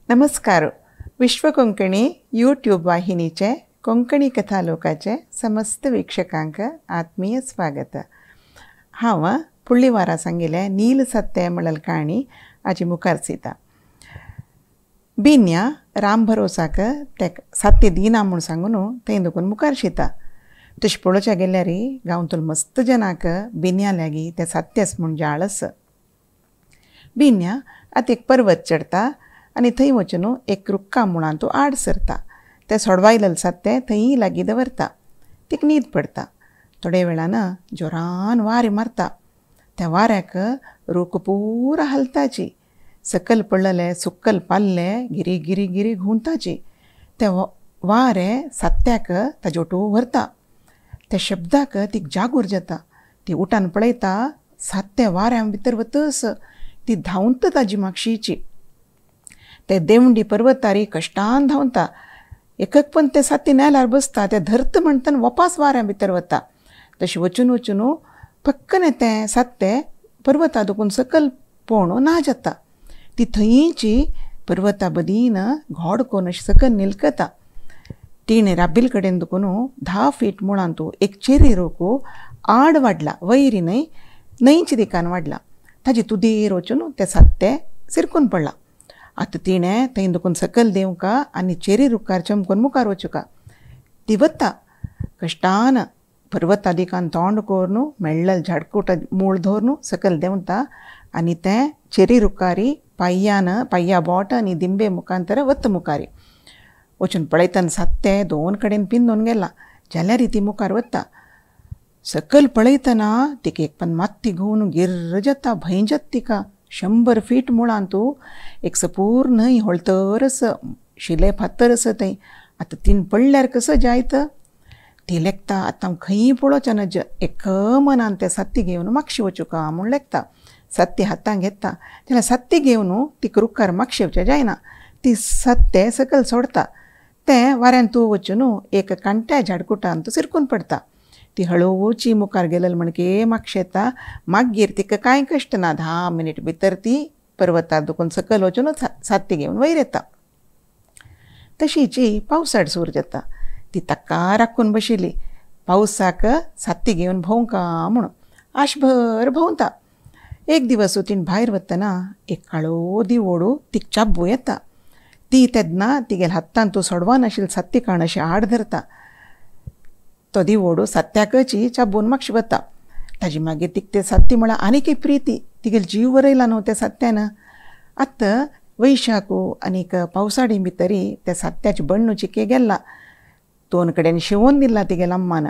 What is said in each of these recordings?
नमस्कार. विश्व कोंकणी यूट्यूब वाहिनीचे कोंकणी कथालोकाचे समस्त वीक्षकांक आत्मीय स्वागत. हांव फुडली वारा सांगिल्ले नील सत्य म्हणल काणी हाजी मुखार सिता. बिन्या राम भरोसाक ते सत्य दिना म्हूण सांगून थंय दुखून मुखार शिता. तशें पळोवचे गेल्यार गांवतूल मस्त जनाक बिन्या लागीं ते सत्यस म्हूण जाळस. बिन्या आतां एक पर्वत चडटा आनी थंय वचून एक रुक्का मुळान तूं आड सरता. ते सोडवायलेलें सत्य थंय लागीं दवरता. तिका न्हीद पडटा. थोड्या वेळान जोरान वारें मारता. त्या वाऱ्याक रूख पुरा हलताची. सकल पडलेले सुक्कल पाल्ले गिरी गिरी गिरी घुंवताची. ते वारें सत्याक ताजे वटू व्हरता. त्या शब्दाक तिका जागूर जाता. ती उठान पळयता सत्य वाऱ्यां भितर वतस. ती धांवता ताजी मागशीची. ते देवंडी पर्वतारी कश्टान धांवता. एकक पण ते सत्य नेल्यार बसता. ते धरता म्हणटन वपास वाऱ्या भितर वता. तशें वचून वचून पक्कन तें सत्य पर्वता दुखून सकल पळोवन ना जाता. ती थंयची पर्वता बदीन घोड कोन्न अशें सकल निलकता. तिणें राबिल कडेन दुखून 10 फीट मुळान तूं एक चेरी रोकू आड वाडला. वैरी न्हय न्हंयच्या दिकान वाडला. ताजी तुदेर वचून तें सत्य सिरकून पडलां. आतां तिणें थंय दुखून सकल देवका आनी चेरी रुखार चमकून मुखार वचूका. ती वता कश्टान पर्वता दिकान तोंड करून मेळ्ळल झाडकुट मूळ धरून सकल देंवता आनी तें चेरी रुखारी पाय्या बोट आनी दिंबे मुखांतर वता मुखारी. वचून पळयतना सत्य 2 कडेन पिंजून गेला. जाल्यार ती मुखार वता. सकल पळयतना तिका एक पण मात्ती घुंवन गिर्र जाता. भंय जाता तिका. 100 फीट मुळान तूं एक सपूर न्हंय होळतर शिले फातर थंय. आतां तीन पडल्यार कसो जायत. ती लेखता आतां खंय पळोवचें नज एक मनान तें सत्य घेवन मागशी वचूका म्हूण लेखता. सत्य हातांत घेता. जाल्यार सत्य घेवन तिका रुखार मागशी येवचें जायना. ती सत्य सकल सोडता. तें वाऱ्यान तूं वचून एक काणट्या झाडकुटान तूं सिरकून पडटा. ती हळूची मुखार गेलेली म्हणके मागशें येता. मागीर तिका कांय कश्ट ना. 10 मिनीट भितर ती पर्वतार दुखून सकल वचून सत्य घेवन वयर येता. तशीची पावसाड सूर जाता. ती ताका राखून बशिल्ली. पावसाक सत्य घेवन भोंवका म्हणून आशभर भोंवता. एक दिवस तिणें भायर वतना एक काळो दिवोडू तिका चाब्बू येता. ती तेदना तिगेल्या हातान तूं सोडवानाशिल्लें सत्य काण अशें आड धरता. तो दिवोडू सत्याकची चाबून मागशी वता. ताजी मागीर तिका तें सत्य म्हळ्यार आनीक एक प्रिती. तिगेलो जीव वरयला न्हू त्या सत्यान. आतां वैशाखू आनीक पावसाडी भितरी त्या सत्याचे बण्णू चिके गेल्ला. 2 कडेन शिवोवन दिला तिगेल्या अम्मान.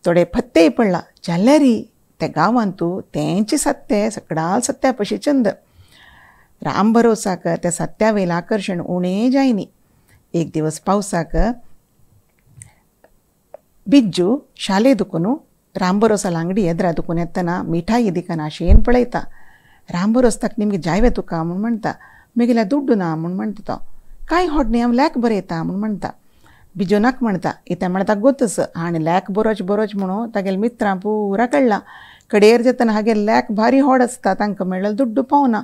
थोडे फत्तेय पडला. जाल्यार त्या गांवांत तूं तेंचे सत्य सगळा सत्या पशी चंद. राम भरोसाक त्या सत्या वयलें आकर्शण उणें जायनी. एक दिवस पावसाक बिज्जू शाले दुखून राम भरोसा लांगडी येद्रा दुखून येतना मिठाई दिकान आशेन पळयता. राम भरोस ताका निमगे जायवे तुका म्हूण म्हणटा. म्हगेल्या दुड्डू ना म्हूण म्हणटा तो. कांय होड न्ही हांव लॅक बरयता म्हूण म्हणटा. बिज्जू नाका म्हणटा. इता म्हळ्यार ताका गोतस हाणें लॅक बरोच म्हणून तागेल्या मित्रां पुरा कळ्ळां. कडेर जेतना हागेले लॅक भारी होड आसता. तांकां मेळ्ळें दुड्डू पावना.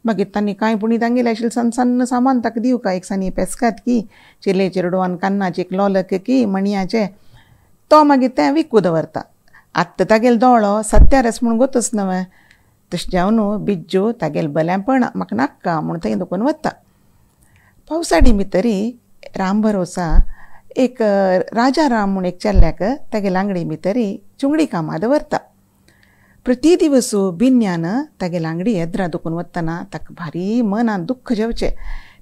मागीर तांणी कांय पुणी तांगेलें आशिल्लें सन्न सामान ताका दिवका. एक सानी पेस्कात की चिले चिरडोन कान्नाचे एक लोलक की मणयाचे. तो मागीर तें विकू दवरता. आत्तां तागेलो दोळो सत्यारस म्हूण गोतस न्हय. तशें जावन बिज्जू तागेलें बलेंपण म्हाका नाका म्हूण थंय दुखून वता. पावसाडी भितरी राम भरोसा एक राजा राम म्हूण एक चेल्ल्याक तागे लांगडी भितरी चुंगडी कामां दवरता. प्रती दिवस बिन्यान तागे लांगडी येद्रा दुखून वतना ताका भारी मनान दुख्ख जेवचें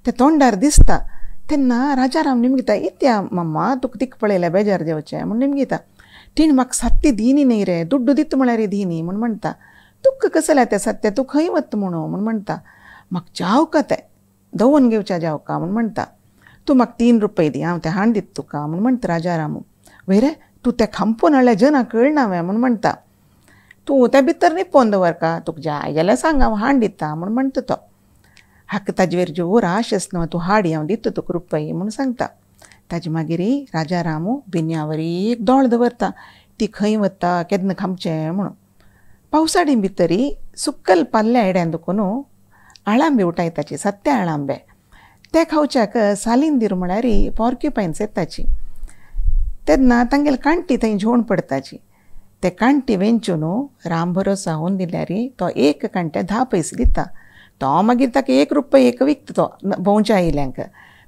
तें तोंडार दिसता. तेन्ना राजा राम निमगिता इत्या मम्मा तुका तिका पळयल्या बेजार जेवचें म्हूण निमगिता. तिणें म्हाका सत्य दिनी न्ही रे. दुड्डू दिता म्हळ्यार दिनी म्हूण म्हणटा. तुका कसलें तें सत्य तूं खंय वता म्हूण म्हणटा. म्हाका जावका तें दवून घेवचें जावका म्हूण म्हणटा. तूं म्हाका 3 रुपये दी हांव तें हाण दिता तुका म्हूण म्हणटा राजा रामू. वय रे तूं तें खांपून हाडल्या जना कळना म्हूण म्हणटा. तूं त्या भितर न्हिपोवन दवरका. तुका जाय जाल्यार सांग हांव हाण दिता म्हूण म्हणटा तो. हाका ताजे वेर जोर आश आसना. तूं हाडी हांव दिता तुका रुपये म्हूण सांगता. ताजे मागीर राजा रामू बिन्या एक दोळ दवरता. ती खंय वता केन्ना खांबचें म्हणून. पावसाडी भितरी सुक्कल पाल्ल्या हेड्यान दुखून आळांबे उठायताचे. सत्य आळांबे ते खावच्याक सालिंदीर म्हळ्यार पॉर्क्युपायन्स येताची. तेन्ना तांगेली काण्टी थंय झोण पडताची. ते काण्टी वेंचून राम भरोसा होवन दिल्यार तो एक काण्टे 10 पैसे दिता. तो मागीर ताका 1 रुपया एक विकता तो भोंवच्या आयल्यांक.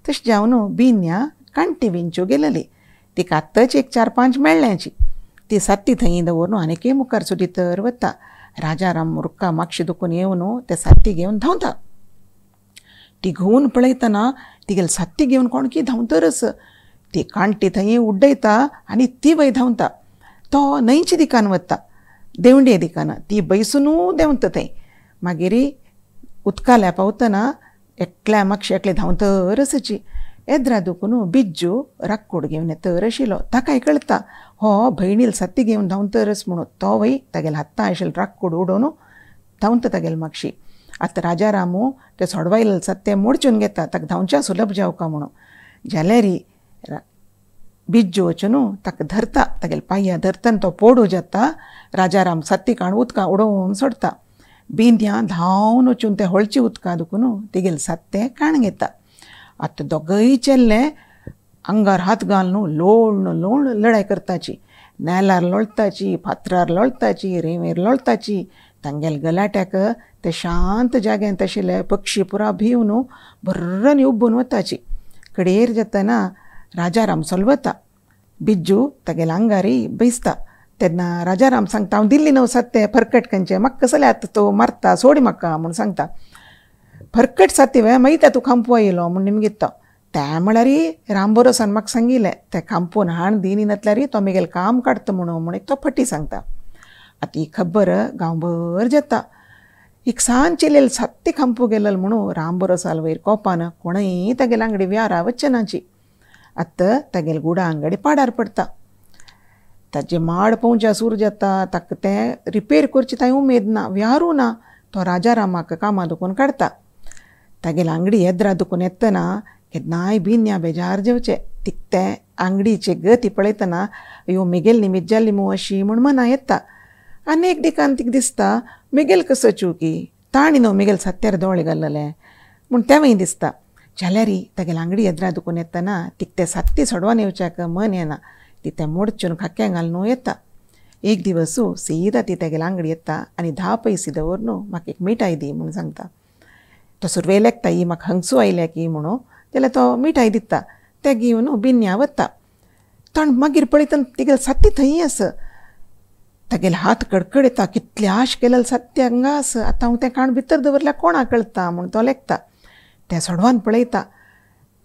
तशें जावन बिन्या काण्टी वेंच्यो गेलेली. तिका आत्ताच 4-5 मेळ्ळ्यांची. ती सात्ती थंय दवरून आनीकय मुखार सुदितर वता. राजाराम मुर्खा मातशें दुखून येवन ते सात्ती घेवन धांवता. ती घुवन पळयतना तिगेली सात्ती घेवन कोणकी धांवतरच. ती काण्टी थंय उड्डयता आनी ती वय धांवता. तो न्हंयच्या दिकान वता, देंवडे दिकान. ती बैसून देंवता थंय. मागीर उदकाल्या पावतना एकल्या म्हाका एकले धांवतरसची. येद्रा दुखून बिज्जू राक्कोड घेवन येतर आशिल्लो. ताकाय कळटा हो भयणील सात्ती घेवन धांवतरस म्हणून. तो वय तागेल्या हातां आशिल्लो राक्कोड उडोवन धांवता तागेले मागशी. आतां राजारामू ते सोडवायले सत्ते मोडचून घेता ताका धांवच्या सुलभ जावका म्हणून. जाल्यार बिज्जू वचून ताका धरता, तागेले पांयां धरतना तो पोडू जाता. राजाराम सत्ती काण उदकां उडोवन सोडता. बिन्या धांवन वचून ते हळची उदकां दुखून तिगेले सत्तें काण घेता. आतां दोगय चेल्ले आंगार हात घालून लोळून लढाय करताची. नेलार लोळताची, फातरार लोळताची, रेंवेर लोळताची. तांगेले गलाट्याक ते शांत जाग्यांत आशिल्ले पक्षी पुरा भिवन भर्रनी उब्बून वताची. कडेर जेतना राजाराम सोलवता. बिज्जू तागेल्या आंगारी बैसता. तेन्ना राजाराम सांगता हांव दिल्ली न्हू सत्तें फरकट खंयचें म्हाका कसले आतां तो मारता सोड म्हाका म्हूण सांगता. फरकट सात्ती वे मागीर तूं खांपो येयलो म्हूण निमगीत तो. ते म्हळ्यार राम भरोसान म्हाका सांगिल्लें ते खांपोवन हाण दिनी नातल्यार तो म्हगेलें काम काडटा म्हणून एक तो फटी सांगता. आतां ही खबर गांवभर जाता. एक सांज चिलेल सात्ती खांपू गेलेलो म्हणून राम भरोसाल वयर कोपान कोणय तागेले आंगडी व्यारा वचनाची. आतां तागेले गुडा आंगडी पाडार पडटा. ताजे माड पोवच्या सूर जाता. ताका तें रिपेर करची थंय उमेद ना, व्यारू ना. तो राजारामाक कामां दुखून काडटा. तागेले आंगडी येद्रा दुखून येतना केन्नाय बिन्या बेजार जेवचे. तिक ते आंगडीचे गती पळयतना अयो मेगेल निमित जाल्ली मू अशी म्हूण मना येता. आनीक दिकान तिका दिसता मेगेल कसो चुकी ताणी न्हू मेगेल सत्यार दोळे घाल्लेले म्हूण तेवंय दिसता. जाल्यार तागेले आंगडी येद्रा दुखून येतना तिका ते सात्ती सोडवान येवच्याक मन येना. ती ते मोडचून खाक्यां घालून येता. एक दिवस सीदा ती तागेले आंगडी येता आनी 10 पैसे दवरून म्हाका एक मिठाई दी म्हूण सांगता. तो सुरवे लेखता ही म्हाका हंगसू आयल्या की म्हणून. जाल्यार तो मिठाई दिता. ते घेवन बिन्या वता. ताण मागीर पळयतना तिगेले सात्ती थंय आसा. तागेले हात कडकड येता. कितले आश केलेले सात्ती हांगा आसा. आतां हांव तें काण भितर दवरल्यार कोणाक कळटा म्हूण तो लेखता. ते सोडवान पळयता.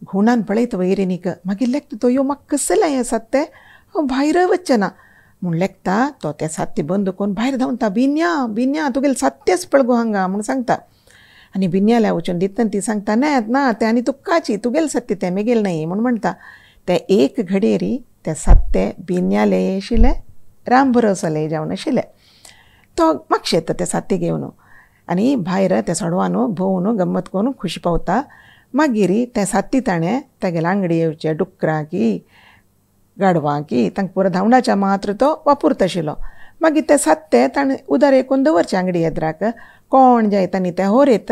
घुणान पळयता वैरिनीक. मागीर लेखता तो यो म्हाका कसलें हें सात्तें हांव भायर वचना म्हूण लेखता. तो ते सात्ती बंद करून भायर धांवता. बिन्या तुगेले सात्तेच पळ गो हांगा म्हूण सांगता. आनी बिन्याल्या वचून दितना ती सांगता ना तें आनी तुक्काची तुगेले सत्तें तें मेगेल न्हय म्हूण म्हणटा. ते एक घडयेरी ते सत्तें बिन्याले आशिल्लें राम भरोसाले जावन आशिल्लें. तो मातशें येता ते सात्ती घेवन आनी भायर ते सोडवान भोंवन गंमत करून खुशी पावता. मागीर ते सात्ती ताणें तागेले आंगडी येवचे डुकरां की गाडवां की तांकां पुरो धांवडाच्या मात्र तो वापुरता आशिल्लो. मागीर ते सात्तें ताणें उदार एकून दवरचें आंगडी येद्राक. कोण जायत आनी ते होरयत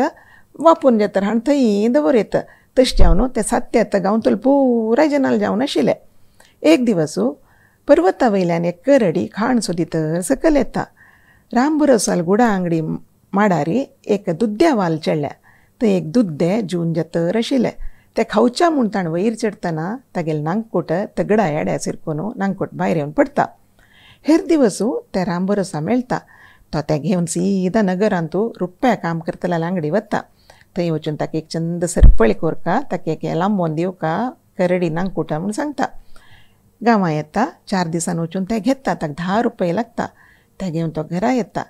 वापून जेतर हाण थंय दवरयत. तशें जावन ते सात्तें आतां गांवतले पुराय जनाल जावन आशिल्ले. एक दिवस पर्वता वयल्यान एक करडी खाण सोदितर सकयल येता. राम भरोसाल गुडा आंगडी माडार एक दुद्द्या वाल चडल्या. थंय एक दुद्दें जून जेतर आशिल्लें. ते खावच्या म्हूण ताण वयर चडटना तागेलें नांगकोट तगडा येड्या सिरकून नांगकोट भायर येवन पडटा. हेर दिवस ते राम भरोसा मेळटा. तो ते घेवन सीदा नगरांत रुप्या काम करतल्या आंगडी वता. थंय वचून ताका एक चंद सरपळी कोरका ताका एक लांबोन दिवका करडी नांगकोटा म्हूण सांगता. गांवां येता. 4 दिसान वचून ते घेता. ताका 10 रुपया लागता. ते घेवन तो घरा येता.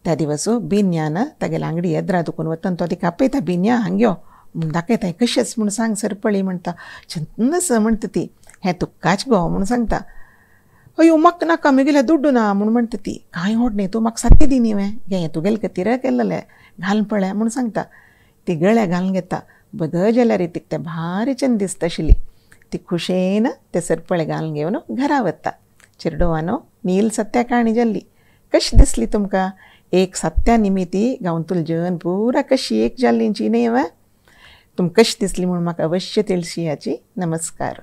त्या दिवस बिन्यान तागेले आंगडी येद्रा दुखून वतना तो तिका आपयता. बिन्या हांग्यो म्हूण दाखयता. कशेंच म्हूण सांग सरपळी म्हणटा. छंदस म्हणटा ती. हें तुक्काच गो म्हूण सांगता. अयो म्हाका नाका म्हगेलें दुड्डू ना म्हूण म्हणटा ती. कांय व्हड न्ही तूं म्हाका सात्ती दी न्ही हें तुगेले खातीर केल्लें घालून पळय म्हूण सांगता. ती गळ्या घालून घेता. बद जाल्यार तिका तें भारी चंद दिसता आशिल्ली. ती खुशेन ते सरपळे घालून घेवन घरा वता. चिरडोवानो नील सत्या काणी जाल्ली. कशी दिसली तुमकां? एक सत्या निमिती गांवतुल जन पुरा कशी एक जाल्लींची न्ही. तुमकां कशी दिसली म्हूण म्हाका अवश्य तेलशी याची नमस्कार.